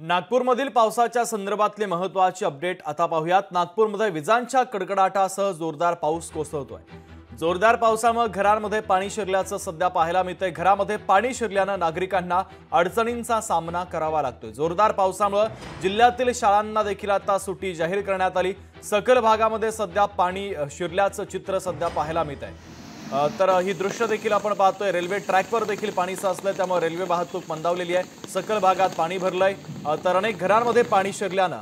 नागपूरमधील पावसाच्या संदर्भातले महत्त्वाचे अपडेट आता पाहूयात। नागपूरमध्ये विजांच्या कडकडाटासह जोरदार पाऊस कोसळतोय। जोरदार पावसामुळे घरांमध्ये पाणी शिरल्याचं सध्या पाहायला मिळतंय। घरामध्ये पाणी शिरल्याने नागरिकांना अडचणींचा सामना करावा लागतोय। जोरदार पावसामुळे जिल्ह्यातील शाळांना देखील आता सुट्टी जाहीर करण्यात आली। सखल भागामध्ये सध्या पाणी शिरल्याचं चित्र सध्या पाहायला मिळतंय। तर ही दृश्य देखील आपण पाहतोय। रेल्वे ट्रॅकवर देखील पाणी साचलंय, त्यामुळे रेल्वे वाहतूक मंदावलेली आहे। सखल भागात पाणी भरलंय, तर अनेक घरांमध्ये पाणी शिरल्यानं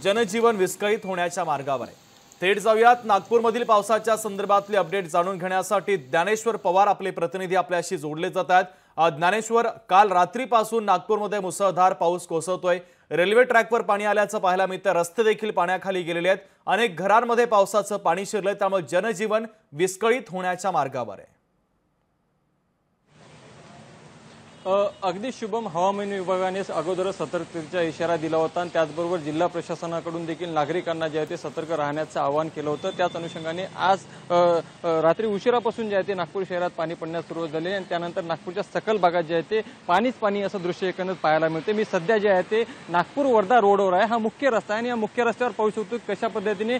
जनजीवन विस्कळीत होण्याच्या मार्गावर आहे। थेट जाऊयात नागपूरमधील पावसाच्या संदर्भातले अपडेट जाणून घेण्यासाठी ज्ञानेश्वर पवार आपले प्रतिनिधी आपल्याशी जोडले जात आहेत। ज्ञानेश्वर, काल रात्रीपासून नागपूरमध्ये मुसळधार पाऊस कोसळतोय। रेल्वे ट्रॅकवर पाणी आल्याचं पाहायला मिळतं। रस्ते देखील पाण्याखाली गेलेले आहेत। अनेक घरांमध्ये पावसाचं पाणी शिरलंय, त्यामुळे जनजीवन विस्कळीत होण्याच्या मार्गावर आहे। अगदी शुभम, हवामान विभागाने अगोदरच सतर्कतेचा इशारा दिला होता आणि त्याचबरोबर जिल्हा प्रशासनाकडून देखील नागरिकांना जे आहे ते सतर्क राहण्याचं आवाहन केलं होतं। त्याच अनुषंगाने आज रात्री उशिरापासून जे आहे ते नागपूर शहरात पाणी पडण्यास सुरुवात झाली आणि त्यानंतर नागपूरच्या सकल भागात जे आहे ते पाणीच पाणी असं दृश्य एकंदरीत पाहायला मिळते। मी सध्या जे आहे ते नागपूर वर्धा रोडवर आहे। हा मुख्य रस्ता आहे आणि या मुख्य रस्त्यावर पाहू शकतो कशा पद्धतीने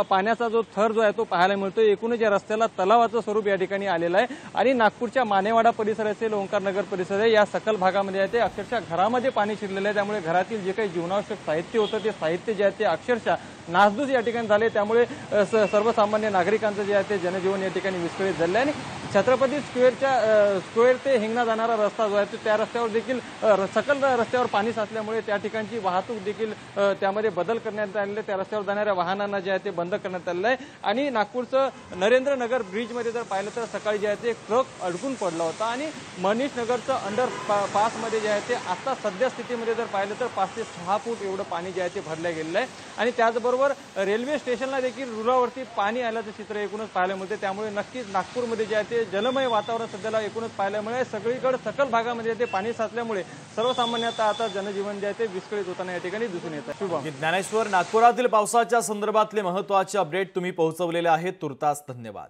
पाण्याचा जो थर जो आहे तो पाहायला मिळतो। एकूणच या रस्त्याला तलावाचं स्वरूप या ठिकाणी आलेलं आहे आणि नागपूरच्या मानेवाडा परिसर असेल, ओंकार नगर परिसर या सकल भागामध्ये आहे ते अक्षरशः घरामध्ये पाणी शिरलेलं आहे। त्यामुळे घरातील जे काही जीवनावश्यक साहित्य होतं ते साहित्य जे आहे ते अक्षरशः नासधूस या ठिकाणी झाले। त्यामुळे सर्वसामान्य नागरिकांचं जे आहे ते जनजीवन या ठिकाणी विस्कळीत झाले आणि छत्रपती स्क्वेअर ते हिंगणा जाणारा रस्ता जो आहे त्या रस्त्यावर देखील सकल रस्त्यावर पाणी साचल्यामुळे त्या ठिकाणची वाहतूक देखील त्यामध्ये बदल करण्यात आलेले। त्या रस्त्यावर जाणाऱ्या वाहनांना जे आहे ते बंद करण्यात आलेलं आहे आणि नागपूरचं नरेंद्रनगर ब्रिजमध्ये जर पाहिलं तर सकाळी जे आहे ते ट्रक अडकून पडला होता आणि मनीष नगरचं अंडर पासमध्ये जे आहे ते आता सध्या स्थितीमध्ये जर पाहिलं तर 5 ते 6 फूट एवढं पाणी जे आहे ते भरलं गेलेलं आहे आणि त्याचबरोबर रेल्वे स्टेशनला देखील रुळावरती पाणी आल्याचं चित्र एकूणच पाहायला मिळते। त्यामुळे नक्कीच नागपूरमध्ये जे आहे ते जलमय वातावरण सध्याला एकूणच पाहायला मिळेल। सगळीकडे सकल भागामध्ये ते पाणी साचल्यामुळे सर्वसामान्यांना आता जनजीवन जे आहे ते विस्कळीत होताना या ठिकाणी दिसून येत आहे। शुभम, ज्ञानेश्वर, नागपुरातील पावसाच्या संदर्भातले महत्त्वाचे अपडेट तुम्ही पोहोचवलेले आहेत, तुर्तास धन्यवाद।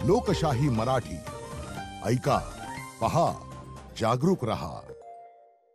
लोकशाही मराठी ऐका, पहा, जागरूक रहा।